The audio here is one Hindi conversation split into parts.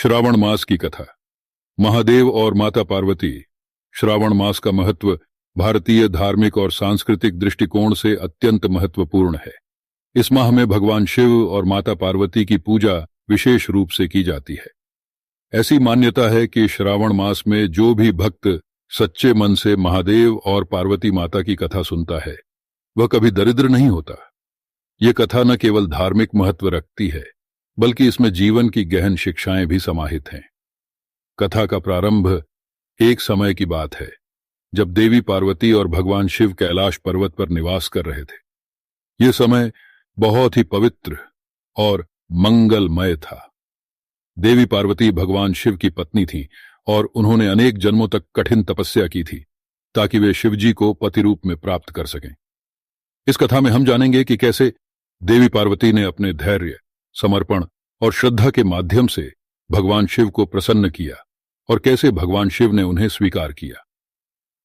श्रावण मास की कथा। महादेव और माता पार्वती। श्रावण मास का महत्व भारतीय धार्मिक और सांस्कृतिक दृष्टिकोण से अत्यंत महत्वपूर्ण है। इस माह में भगवान शिव और माता पार्वती की पूजा विशेष रूप से की जाती है। ऐसी मान्यता है कि श्रावण मास में जो भी भक्त सच्चे मन से महादेव और पार्वती माता की कथा सुनता है वह कभी दरिद्र नहीं होता। ये कथा न केवल धार्मिक महत्व रखती है बल्कि इसमें जीवन की गहन शिक्षाएं भी समाहित हैं। कथा का प्रारंभ एक समय की बात है जब देवी पार्वती और भगवान शिव कैलाश पर्वत पर निवास कर रहे थे। यह समय बहुत ही पवित्र और मंगलमय था। देवी पार्वती भगवान शिव की पत्नी थी और उन्होंने अनेक जन्मों तक कठिन तपस्या की थी ताकि वे शिवजी को पति रूप में प्राप्त कर सकें। इस कथा में हम जानेंगे कि कैसे देवी पार्वती ने अपने धैर्य, समर्पण और श्रद्धा के माध्यम से भगवान शिव को प्रसन्न किया और कैसे भगवान शिव ने उन्हें स्वीकार किया।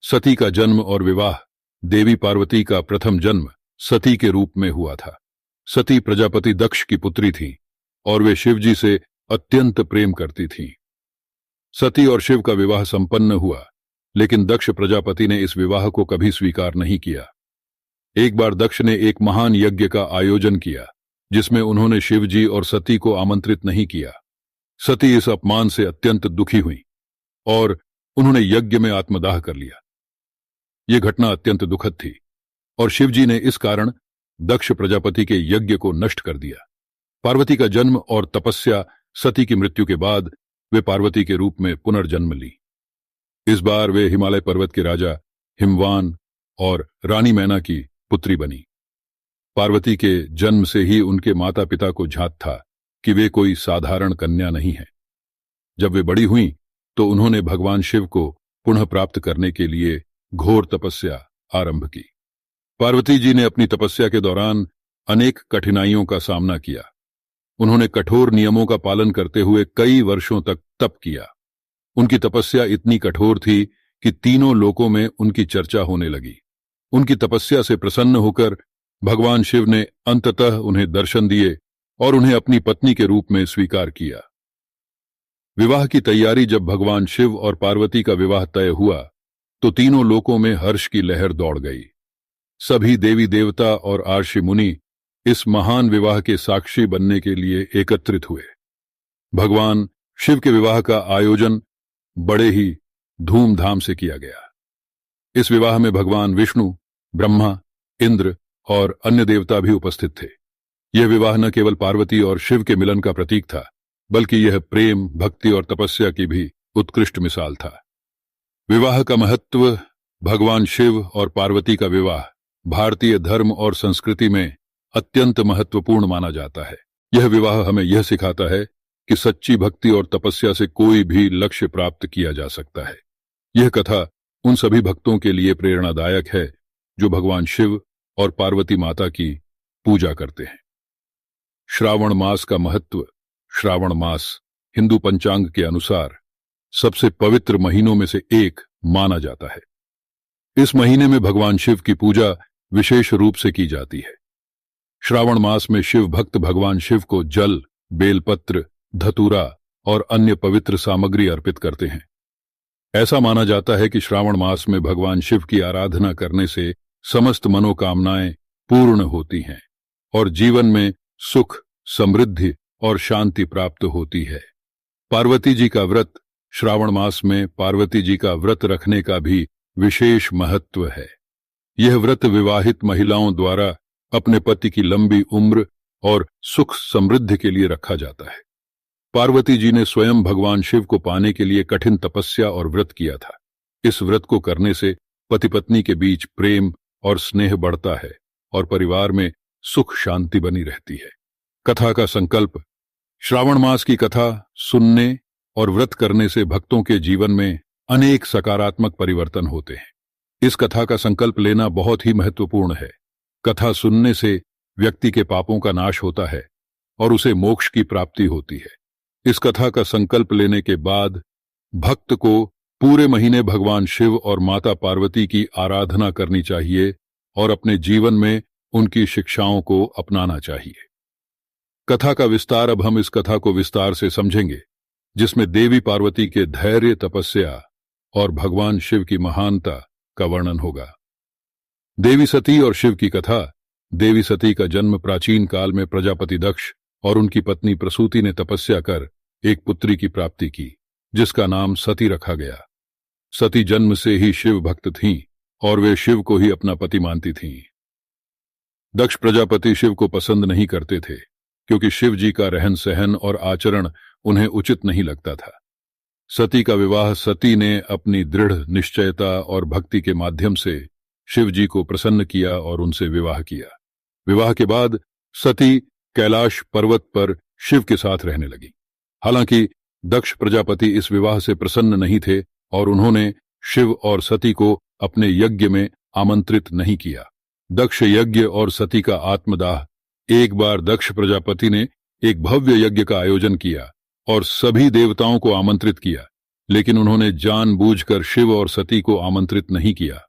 सती का जन्म और विवाह। देवी पार्वती का प्रथम जन्म सती के रूप में हुआ था। सती प्रजापति दक्ष की पुत्री थी और वे शिवजी से अत्यंत प्रेम करती थीं। सती और शिव का विवाह संपन्न हुआ, लेकिन दक्ष प्रजापति ने इस विवाह को कभी स्वीकार नहीं किया। एक बार दक्ष ने एक महान यज्ञ का आयोजन किया जिसमें उन्होंने शिवजी और सती को आमंत्रित नहीं किया। सती इस अपमान से अत्यंत दुखी हुई और उन्होंने यज्ञ में आत्मदाह कर लिया। यह घटना अत्यंत दुखद थी और शिवजी ने इस कारण दक्ष प्रजापति के यज्ञ को नष्ट कर दिया। पार्वती का जन्म और तपस्या। सती की मृत्यु के बाद वे पार्वती के रूप में पुनर्जन्म ली। इस बार वे हिमालय पर्वत के राजा हिमवान और रानी मैना की पुत्री बनी। पार्वती के जन्म से ही उनके माता पिता को झांत था कि वे कोई साधारण कन्या नहीं है। जब वे बड़ी हुईं तो उन्होंने भगवान शिव को पुनः प्राप्त करने के लिए घोर तपस्या आरंभ की। पार्वती जी ने अपनी तपस्या के दौरान अनेक कठिनाइयों का सामना किया। उन्होंने कठोर नियमों का पालन करते हुए कई वर्षों तक तप किया। उनकी तपस्या इतनी कठोर थी कि तीनों लोकों में उनकी चर्चा होने लगी। उनकी तपस्या से प्रसन्न होकर भगवान शिव ने अंततः उन्हें दर्शन दिए और उन्हें अपनी पत्नी के रूप में स्वीकार किया। विवाह की तैयारी। जब भगवान शिव और पार्वती का विवाह तय हुआ तो तीनों लोकों में हर्ष की लहर दौड़ गई। सभी देवी देवता और आर्षि मुनि इस महान विवाह के साक्षी बनने के लिए एकत्रित हुए। भगवान शिव के विवाह का आयोजन बड़े ही धूमधाम से किया गया। इस विवाह में भगवान विष्णु, ब्रह्मा, इंद्र और अन्य देवता भी उपस्थित थे। यह विवाह न केवल पार्वती और शिव के मिलन का प्रतीक था बल्कि यह प्रेम, भक्ति और तपस्या की भी उत्कृष्ट मिसाल था। विवाह का महत्व। भगवान शिव और पार्वती का विवाह भारतीय धर्म और संस्कृति में अत्यंत महत्वपूर्ण माना जाता है। यह विवाह हमें यह सिखाता है कि सच्ची भक्ति और तपस्या से कोई भी लक्ष्य प्राप्त किया जा सकता है। यह कथा उन सभी भक्तों के लिए प्रेरणादायक है जो भगवान शिव और पार्वती माता की पूजा करते हैं। श्रावण मास का महत्व। श्रावण मास हिंदू पंचांग के अनुसार सबसे पवित्र महीनों में से एक माना जाता है। इस महीने में भगवान शिव की पूजा विशेष रूप से की जाती है। श्रावण मास में शिव भक्त भगवान शिव को जल, बेलपत्र, धतूरा और अन्य पवित्र सामग्री अर्पित करते हैं। ऐसा माना जाता है कि श्रावण मास में भगवान शिव की आराधना करने से समस्त मनोकामनाएं पूर्ण होती हैं और जीवन में सुख, समृद्धि और शांति प्राप्त होती है। पार्वती जी का व्रत। श्रावण मास में पार्वती जी का व्रत रखने का भी विशेष महत्व है। यह व्रत विवाहित महिलाओं द्वारा अपने पति की लंबी उम्र और सुख समृद्धि के लिए रखा जाता है। पार्वती जी ने स्वयं भगवान शिव को पाने के लिए कठिन तपस्या और व्रत किया था। इस व्रत को करने से पति पत्नी के बीच प्रेम और स्नेह बढ़ता है और परिवार में सुख शांति बनी रहती है। कथा का संकल्प। श्रावण मास की कथा सुनने और व्रत करने से भक्तों के जीवन में अनेक सकारात्मक परिवर्तन होते हैं। इस कथा का संकल्प लेना बहुत ही महत्वपूर्ण है। कथा सुनने से व्यक्ति के पापों का नाश होता है और उसे मोक्ष की प्राप्ति होती है। इस कथा का संकल्प लेने के बाद भक्त को पूरे महीने भगवान शिव और माता पार्वती की आराधना करनी चाहिए और अपने जीवन में उनकी शिक्षाओं को अपनाना चाहिए। कथा का विस्तार। अब हम इस कथा को विस्तार से समझेंगे। जिसमें देवी पार्वती के धैर्य, तपस्या और भगवान शिव की महानता का वर्णन होगा। देवी सती और शिव की कथा। देवी सती का जन्म प्राचीन काल में प्रजापति दक्ष और उनकी पत्नी प्रसूति ने तपस्या कर एक पुत्री की प्राप्ति की, जिसका नाम सती रखा गया। सती जन्म से ही शिव भक्त थीं और वे शिव को ही अपना पति मानती थीं। दक्ष प्रजापति शिव को पसंद नहीं करते थे, क्योंकि शिव जी का रहन सहन और आचरण उन्हें उचित नहीं लगता था। सती का विवाह सती ने अपनी दृढ़ निश्चयता और भक्ति के माध्यम से शिव जी को प्रसन्न किया और उनसे विवाह किया। विवाह के बाद सती कैलाश पर्वत पर शिव के साथ रहने लगी। हालांकि दक्ष प्रजापति इस विवाह से प्रसन्न नहीं थे और उन्होंने शिव और सती को अपने यज्ञ में आमंत्रित नहीं किया। दक्ष यज्ञ और सती का आत्मदाह। एक बार दक्ष प्रजापति ने एक भव्य यज्ञ का आयोजन किया और सभी देवताओं को आमंत्रित किया, लेकिन उन्होंने जानबूझकर शिव और सती को आमंत्रित नहीं किया।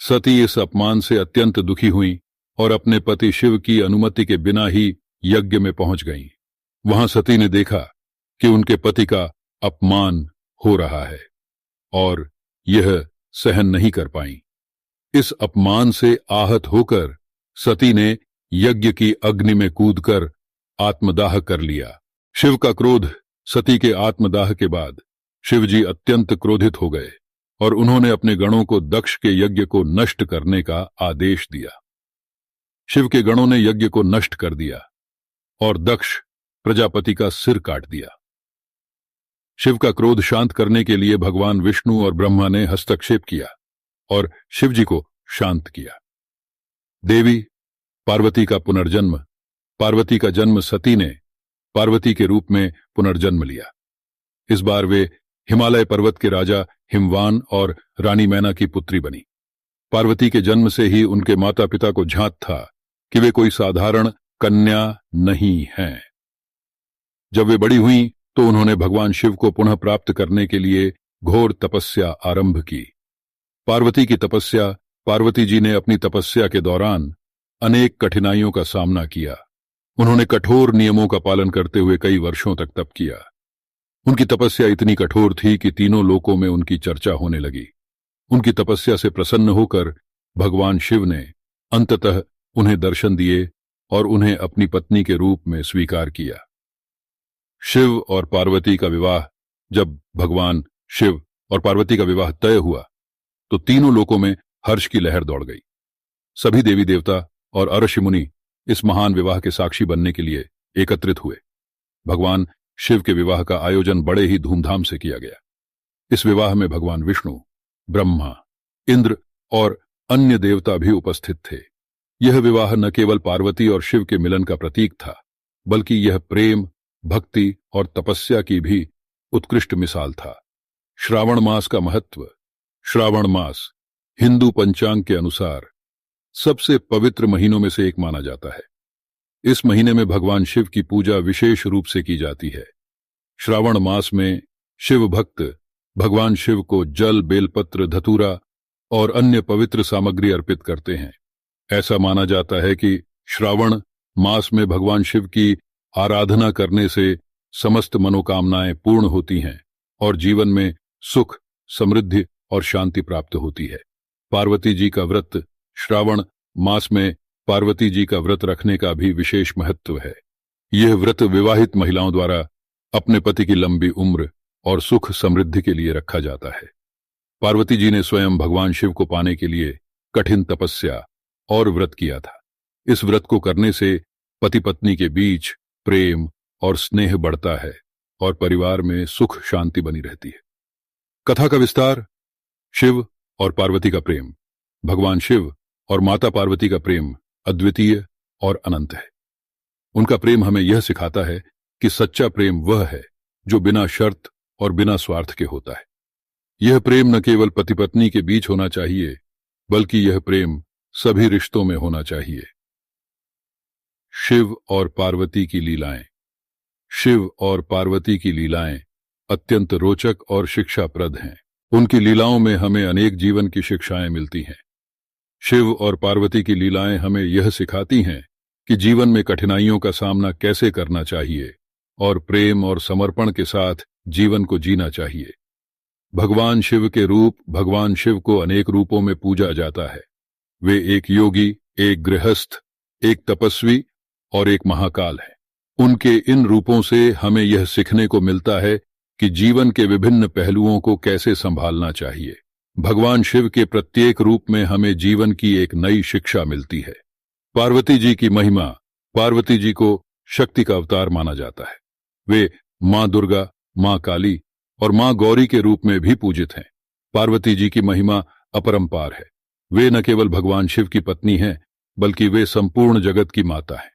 सती इस अपमान से अत्यंत दुखी हुई और अपने पति शिव की अनुमति के बिना ही यज्ञ में पहुंच गईं। वहां सती ने देखा कि उनके पति का अपमान हो रहा है और यह सहन नहीं कर पाईं। इस अपमान से आहत होकर सती ने यज्ञ की अग्नि में कूदकर आत्मदाह कर लिया। शिव का क्रोध। सती के आत्मदाह के बाद शिव जी अत्यंत क्रोधित हो गए और उन्होंने अपने गणों को दक्ष के यज्ञ को नष्ट करने का आदेश दिया। शिव के गणों ने यज्ञ को नष्ट कर दिया और दक्ष प्रजापति का सिर काट दिया। शिव का क्रोध शांत करने के लिए भगवान विष्णु और ब्रह्मा ने हस्तक्षेप किया और शिव जी को शांत किया। देवी पार्वती का पुनर्जन्म। पार्वती का जन्म सती ने पार्वती के रूप में पुनर्जन्म लिया। इस बार वे हिमालय पर्वत के राजा हिमवान और रानी मैना की पुत्री बनी। पार्वती के जन्म से ही उनके माता पिता को झांत था कि वे कोई साधारण कन्या नहीं हैं। जब वे बड़ी हुईं तो उन्होंने भगवान शिव को पुनः प्राप्त करने के लिए घोर तपस्या आरंभ की। पार्वती की तपस्या। पार्वती जी ने अपनी तपस्या के दौरान अनेक कठिनाइयों का सामना किया। उन्होंने कठोर नियमों का पालन करते हुए कई वर्षों तक तप किया। उनकी तपस्या इतनी कठोर थी कि तीनों लोकों में उनकी चर्चा होने लगी। उनकी तपस्या से प्रसन्न होकर भगवान शिव ने अंततः उन्हें दर्शन दिए और उन्हें अपनी पत्नी के रूप में स्वीकार किया। शिव और पार्वती का विवाह। जब भगवान शिव और पार्वती का विवाह तय हुआ तो तीनों लोकों में हर्ष की लहर दौड़ गई। सभी देवी देवता और ऋषि मुनि इस महान विवाह के साक्षी बनने के लिए एकत्रित हुए। भगवान शिव के विवाह का आयोजन बड़े ही धूमधाम से किया गया। इस विवाह में भगवान विष्णु, ब्रह्मा, इंद्र और अन्य देवता भी उपस्थित थे। यह विवाह न केवल पार्वती और शिव के मिलन का प्रतीक था, बल्कि यह प्रेम, भक्ति और तपस्या की भी उत्कृष्ट मिसाल था। श्रावण मास का महत्व। श्रावण मास हिंदू पंचांग के अनुसार सबसे पवित्र महीनों में से एक माना जाता है। इस महीने में भगवान शिव की पूजा विशेष रूप से की जाती है। श्रावण मास में शिव भक्त भगवान शिव को जल, बेलपत्र, धतूरा और अन्य पवित्र सामग्री अर्पित करते हैं। ऐसा माना जाता है कि श्रावण मास में भगवान शिव की आराधना करने से समस्त मनोकामनाएं पूर्ण होती हैं और जीवन में सुख, समृद्धि और शांति प्राप्त होती है। पार्वती जी का व्रत। श्रावण मास में पार्वती जी का व्रत रखने का भी विशेष महत्व है। यह व्रत विवाहित महिलाओं द्वारा अपने पति की लंबी उम्र और सुख समृद्धि के लिए रखा जाता है। पार्वती जी ने स्वयं भगवान शिव को पाने के लिए कठिन तपस्या और व्रत किया था। इस व्रत को करने से पति पत्नी के बीच प्रेम और स्नेह बढ़ता है और परिवार में सुख शांति बनी रहती है। कथा का विस्तार। शिव और पार्वती का प्रेम। भगवान शिव और माता पार्वती का प्रेम अद्वितीय और अनंत है। उनका प्रेम हमें यह सिखाता है कि सच्चा प्रेम वह है जो बिना शर्त और बिना स्वार्थ के होता है। यह प्रेम न केवल पति पत्नी के बीच होना चाहिए, बल्कि यह प्रेम सभी रिश्तों में होना चाहिए। शिव और पार्वती की लीलाएं। शिव और पार्वती की लीलाएं अत्यंत रोचक और शिक्षाप्रद हैं। उनकी लीलाओं में हमें अनेक जीवन की शिक्षाएं मिलती हैं। शिव और पार्वती की लीलाएं हमें यह सिखाती हैं कि जीवन में कठिनाइयों का सामना कैसे करना चाहिए और प्रेम और समर्पण के साथ जीवन को जीना चाहिए। भगवान शिव के रूप। भगवान शिव को अनेक रूपों में पूजा जाता है। वे एक योगी, एक गृहस्थ, एक तपस्वी और एक महाकाल है। उनके इन रूपों से हमें यह सीखने को मिलता है कि जीवन के विभिन्न पहलुओं को कैसे संभालना चाहिए। भगवान शिव के प्रत्येक रूप में हमें जीवन की एक नई शिक्षा मिलती है। पार्वती जी की महिमा। पार्वती जी को शक्ति का अवतार माना जाता है। वे मां दुर्गा, मां काली और मां गौरी के रूप में भी पूजित हैं। पार्वती जी की महिमा अपरंपार है। वे न केवल भगवान शिव की पत्नी हैं, बल्कि वे संपूर्ण जगत की माता हैं।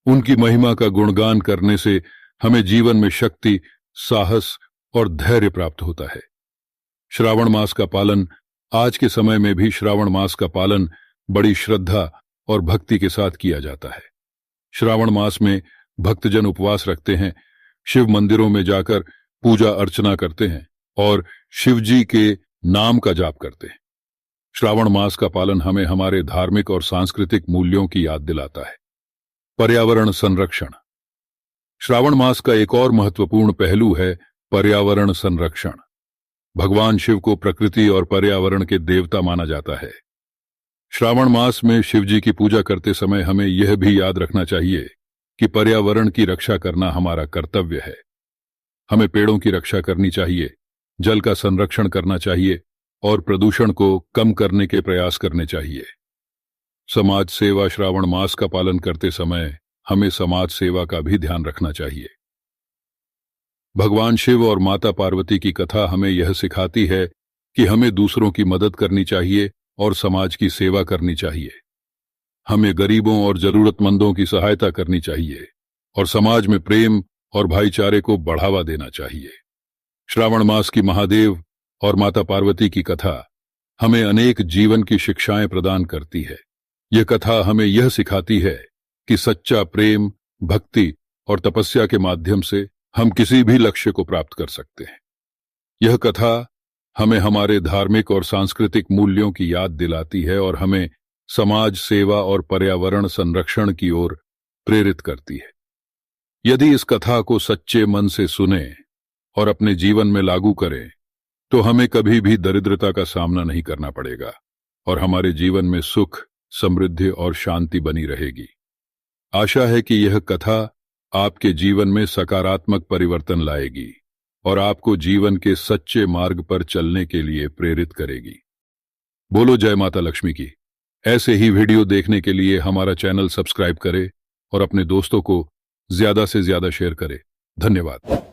उनकी महिमा का गुणगान करने से हमें जीवन में शक्ति, साहस और धैर्य प्राप्त होता है। श्रावण मास का पालन। आज के समय में भी श्रावण मास का पालन बड़ी श्रद्धा और भक्ति के साथ किया जाता है। श्रावण मास में भक्तजन उपवास रखते हैं, शिव मंदिरों में जाकर पूजा अर्चना करते हैं और शिव जी के नाम का जाप करते हैं। श्रावण मास का पालन हमें हमारे धार्मिक और सांस्कृतिक मूल्यों की याद दिलाता है। पर्यावरण संरक्षण। श्रावण मास का एक और महत्वपूर्ण पहलू है पर्यावरण संरक्षण। भगवान शिव को प्रकृति और पर्यावरण के देवता माना जाता है। श्रावण मास में शिव जी की पूजा करते समय हमें यह भी याद रखना चाहिए कि पर्यावरण की रक्षा करना हमारा कर्तव्य है। हमें पेड़ों की रक्षा करनी चाहिए, जल का संरक्षण करना चाहिए और प्रदूषण को कम करने के प्रयास करने चाहिए। समाज सेवा। श्रावण मास का पालन करते समय हमें समाज सेवा का भी ध्यान रखना चाहिए। भगवान शिव और माता पार्वती की कथा हमें यह सिखाती है कि हमें दूसरों की मदद करनी चाहिए और समाज की सेवा करनी चाहिए। हमें गरीबों और जरूरतमंदों की सहायता करनी चाहिए और समाज में प्रेम और भाईचारे को बढ़ावा देना चाहिए। श्रावण मास की महादेव और माता पार्वती की कथा हमें अनेक जीवन की शिक्षाएं प्रदान करती है। यह कथा हमें यह सिखाती है कि सच्चा प्रेम, भक्ति और तपस्या के माध्यम से हम किसी भी लक्ष्य को प्राप्त कर सकते हैं। यह कथा हमें हमारे धार्मिक और सांस्कृतिक मूल्यों की याद दिलाती है और हमें समाज सेवा और पर्यावरण संरक्षण की ओर प्रेरित करती है। यदि इस कथा को सच्चे मन से सुने और अपने जीवन में लागू करें तो हमें कभी भी दरिद्रता का सामना नहीं करना पड़ेगा और हमारे जीवन में सुख, समृद्धि और शांति बनी रहेगी। आशा है कि यह कथा आपके जीवन में सकारात्मक परिवर्तन लाएगी और आपको जीवन के सच्चे मार्ग पर चलने के लिए प्रेरित करेगी। बोलो जय माता लक्ष्मी की। ऐसे ही वीडियो देखने के लिए हमारा चैनल सब्सक्राइब करें और अपने दोस्तों को ज्यादा से ज्यादा शेयर करें। धन्यवाद।